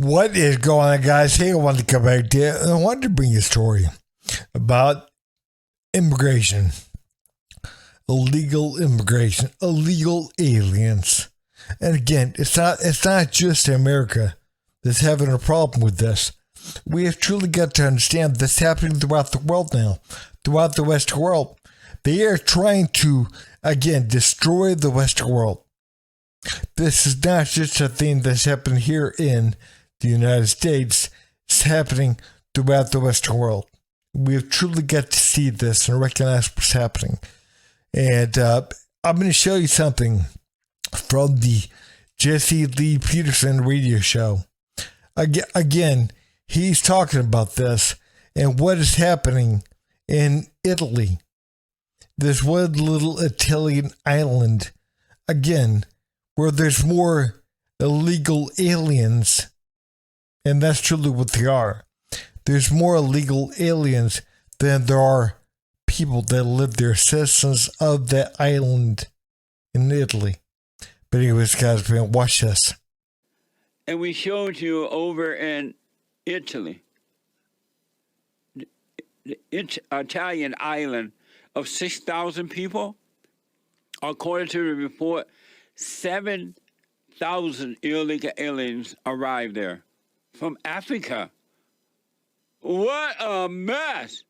What is going on, guys? Hey, I wanted to come back to it. I wanted to bring you a story about immigration, illegal immigration, illegal aliens. And again, it's not just America that's having a problem with this. We have truly got to understand this happening throughout the world now, throughout the Western world. They are trying to, again, destroy the Western world. This is not just a thing that's happening here in the United States. It's happening throughout the Western world. We have truly got to see this and recognize what's happening. And I'm going to show you something from the Jesse Lee Peterson radio show. Again, he's talking about this and what is happening in Italy. There's one little Italian island, again, where there's more illegal aliens, and that's truly what they are. There's more illegal aliens than there are people that live there, citizens of that island in Italy. But anyways, guys, watch this. And we showed you over in Italy, the Italian island of 6,000 people. According to the report, 7,000 illegal aliens arrived there from Africa. What a mess!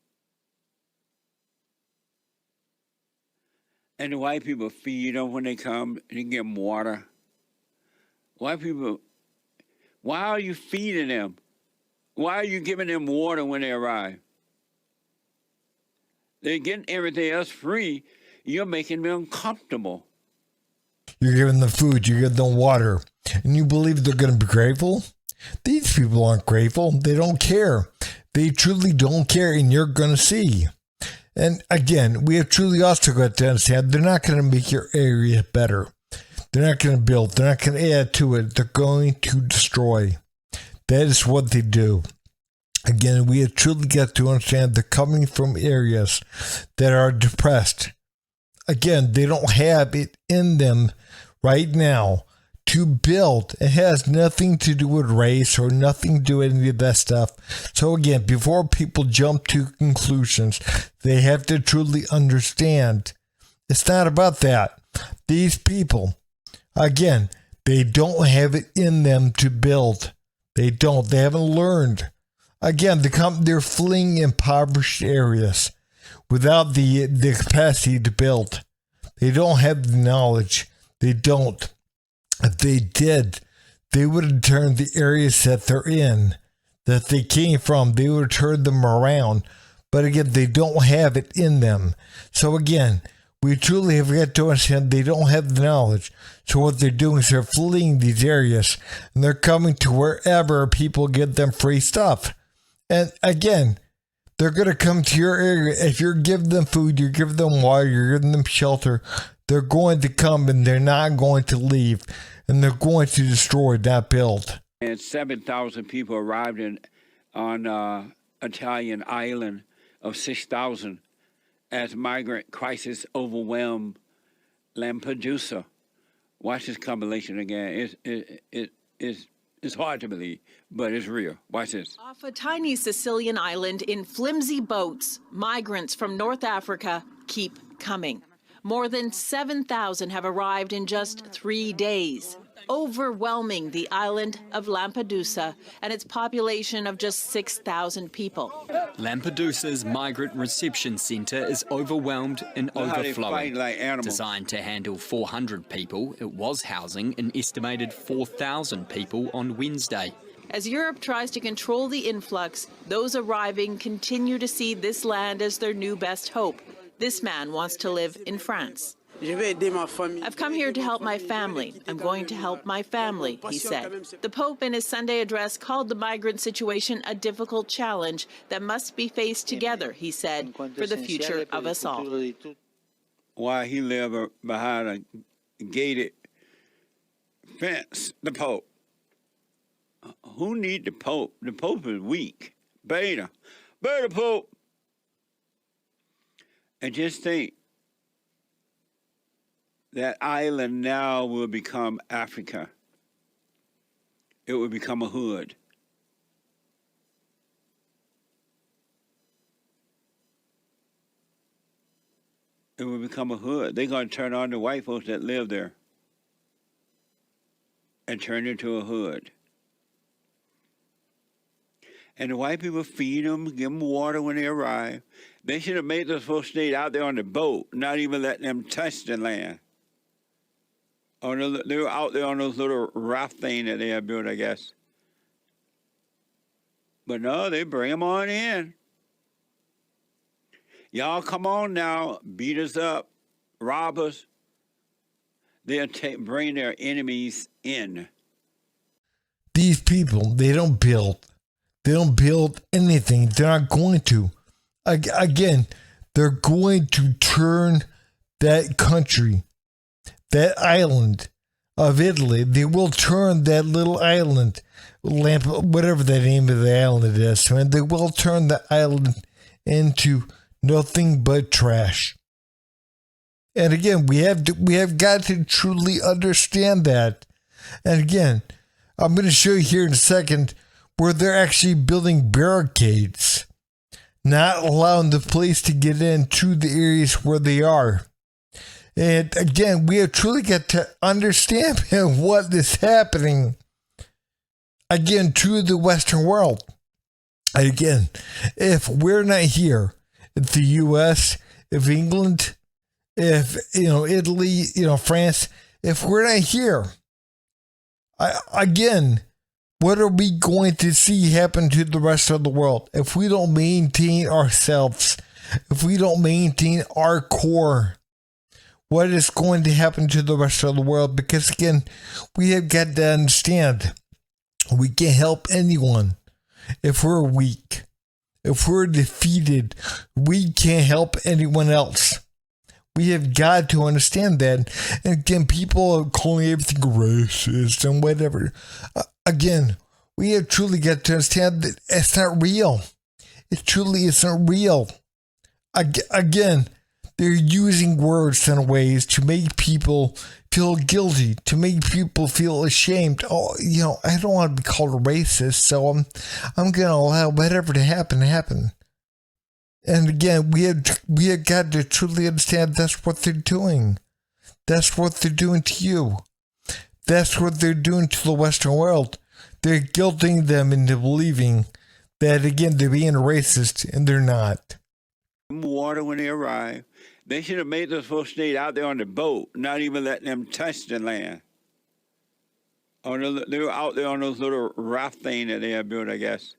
And the white people feed them when they come, and they give them water. White people, why are you feeding them? Why are you giving them water when they arrive? They're getting everything else free. You're making them comfortable. You're giving them food, you're giving them water, and you believe they're going to be grateful? These people aren't grateful. They don't care. They truly don't care, and you're going to see. And again, we have truly also got to understand they're not going to make your area better. They're not going to build. They're not going to add to it. They're going to destroy. That is what they do. Again, we have truly got to understand they're coming from areas that are depressed. Again, they don't have it in them right now to build. It has nothing to do with race or nothing to do with any of that stuff. So again, before people jump to conclusions, they have to truly understand it's not about that. These people, again, they don't have it in them to build. They don't. They haven't learned. Again, they're fleeing impoverished areas without the capacity to build. They don't have the knowledge. They don't. If they did, they would have turned the areas that they're in, that they came from, they would have turned them around. But again, they don't have it in them. So again, we truly have got to understand they don't have the knowledge. So what they're doing is they're fleeing these areas, and they're coming to wherever people get them free stuff. And again, they're going to come to your area. If you're giving them food, you're giving them water, you're giving them shelter, they're going to come and they're not going to leave. And they're going to destroy, not build. And 7,000 people arrived on Italian island of 6,000 as migrant crisis overwhelmed Lampedusa. Watch this compilation again. It's hard to believe, but it's real. Watch this. Off a tiny Sicilian island in flimsy boats, migrants from North Africa keep coming. More than 7,000 have arrived in just 3 days, overwhelming the island of Lampedusa and its population of just 6,000 people. Lampedusa's migrant reception centre is overwhelmed and overflowing. Designed to handle 400 people, it was housing an estimated 4,000 people on Wednesday. As Europe tries to control the influx, those arriving continue to see this land as their new best hope. This man wants to live in France. I've come here to help my family. I'm going to help my family, he said. The Pope in his Sunday address called the migrant situation a difficult challenge that must be faced together, he said, for the future of us all. Why he live behind a gated fence, the Pope. Who need the Pope? The Pope is weak. Beta Pope. And just think, that island now will become Africa. It will become a hood. it will become a hood. They're going to turn on the white folks that live there and turn it into a hood. And the white people feed them, give them water when they arrive. They should have made those folks stay out there on the boat, not even letting them touch the land. Oh, they were out there on those little raft thing that they had built, I guess. But no, they bring them on in. Y'all come on now, beat us up, rob us. They'll bring their enemies in. These people, they don't build. They don't build anything. They're not going to. Again, they're going to turn that country, that island of Italy, they will turn that little island, whatever the name of the island is, and they will turn the island into nothing but trash. And again, we have got to truly understand that. And again, I'm going to show you here in a second where they're actually building barricades, not allowing the police to get into the areas where they are. And again, we have truly got to understand what is happening, again, to the Western world. And again, if we're not here, if the U.S., if England, if, Italy, France, if we're not here, again, what are we going to see happen to the rest of the world if we don't maintain ourselves, if we don't maintain our core? What is going to happen to the rest of the world? Because again, we have got to understand we can't help anyone if we're weak. If we're defeated, we can't help anyone else. We have got to understand that. And again, people are calling everything racist and whatever. Again, we have truly got to understand that it's not real. It truly isn't real. Again, they're using words in ways to make people feel guilty, to make people feel ashamed. Oh, I don't want to be called a racist, so I'm going to allow whatever to happen. And again, we have got to truly understand that's what they're doing. That's what they're doing to you. That's what they're doing to the Western world. They're guilting them into believing that, again, they're being racist, and they're not. Water when they arrive. They should have made those folks stay out there on the boat, not even letting them touch the land. Oh, they were out there on those little raft thing that they had built, I guess.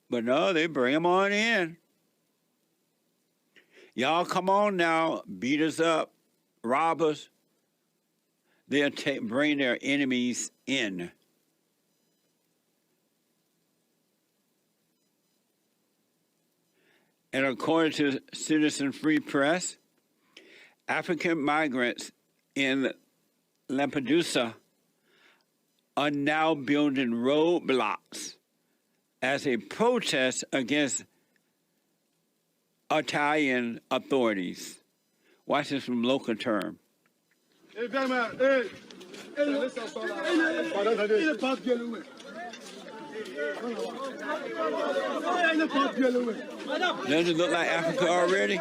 But no, they bring them on in. Y'all come on now, beat us up, rob us. They'll bring their enemies in. And according to Citizen Free Press, African migrants in Lampedusa are now building roadblocks as a protest against Italian authorities. Watch this from local term. Does it look like Africa already?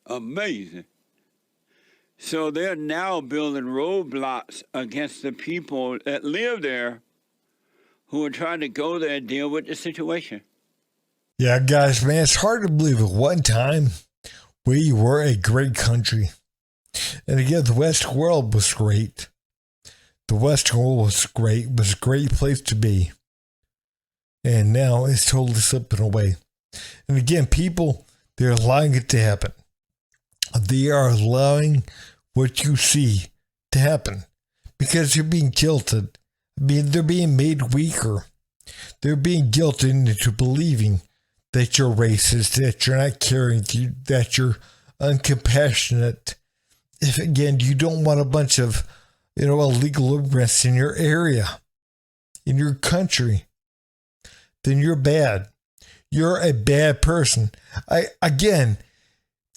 Amazing. So they're now building roadblocks against the people that live there who are trying to go there and deal with the situation. Yeah, guys, man, it's hard to believe at one time we were a great country. And again, the Western world was great. The Western world was great, was a great place to be. And now it's totally slipping away. And again, people, they're allowing it to happen. They are allowing what you see to happen because you're being guilted. They're being made weaker. They're being guilted into believing that you're racist, that you're not caring, that you're uncompassionate. If, again, you don't want a bunch of, illegal immigrants in your area, in your country, then you're bad. You're a bad person. Again,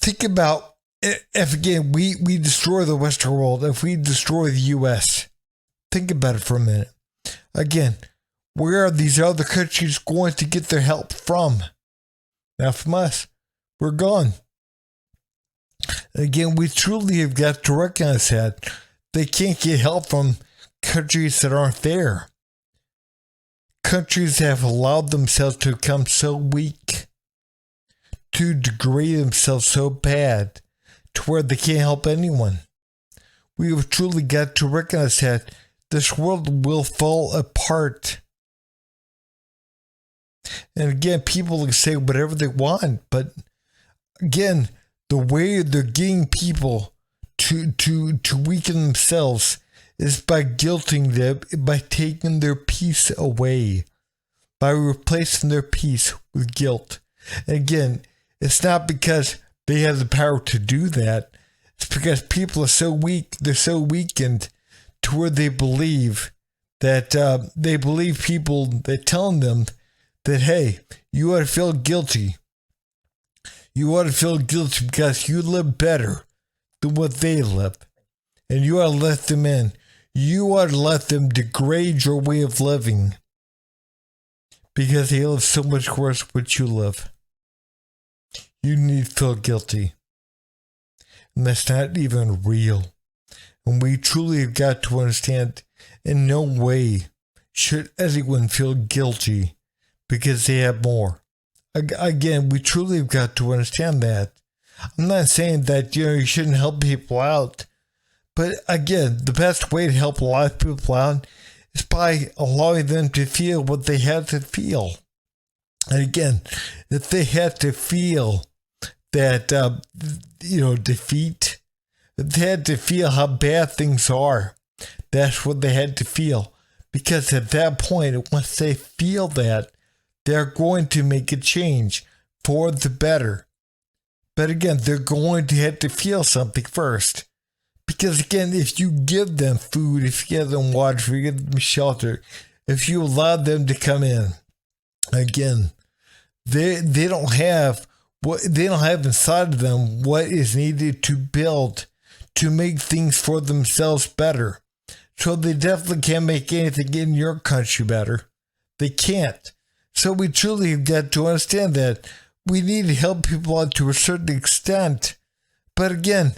think about if again, we destroy the Western world, if we destroy the U.S., think about it for a minute. Again, where are these other countries going to get their help from? Not from us. We're gone. And again, we truly have got to recognize that they can't get help from countries that aren't there. Countries that have allowed themselves to become so weak, to degrade themselves so bad, to where they can't help anyone. We have truly got to recognize that this world will fall apart. And again, people can say whatever they want, but again, the way they're getting people to weaken themselves is by guilting them, by taking their peace away, by replacing their peace with guilt. And again, it's not because they have the power to do that. It's because people are so weak, they're so weakened to where they believe that people that telling them that, hey, you ought to feel guilty. You ought to feel guilty because you live better than what they live. And you ought to let them in. You ought to let them degrade your way of living because they live so much worse than what you live. You need to feel guilty. And that's not even real. And we truly have got to understand in no way should anyone feel guilty because they have more. Again, we truly have got to understand that. I'm not saying that you shouldn't help people out. But again, the best way to help a lot of people out is by allowing them to feel what they had to feel. And again, if they had to feel that, defeat, if they had to feel how bad things are, that's what they had to feel. Because at that point, once they feel that, they're going to make a change for the better. But again, they're going to have to feel something first. Because again, if you give them food, if you give them water, if you give them shelter, if you allow them to come in, again, they don't have inside of them what is needed to build to make things for themselves better. So they definitely can't make anything in your country better. They can't. So we truly have got to understand that we need to help people out to a certain extent. But again,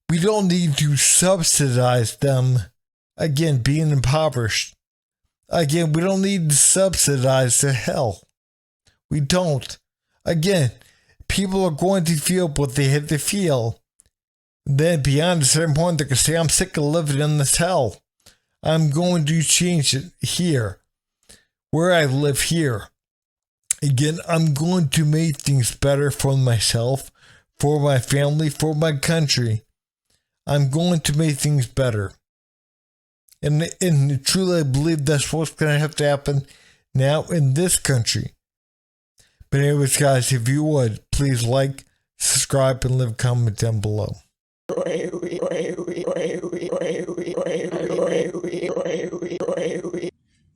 we don't need to subsidize them, again, being impoverished. Again, we don't need to subsidize the hell. We don't. Again, people are going to feel what they had to feel. Then beyond a certain point, they're going to say, I'm sick of living in this hell. I'm going to change it here. Where I live here. Again, I'm going to make things better for myself, for my family, for my country. I'm going to make things better. And truly I believe that's what's going to have to happen now in this country. But anyways, guys, if you would, please like, subscribe, and leave a comment down below.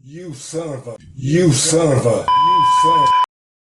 You son of a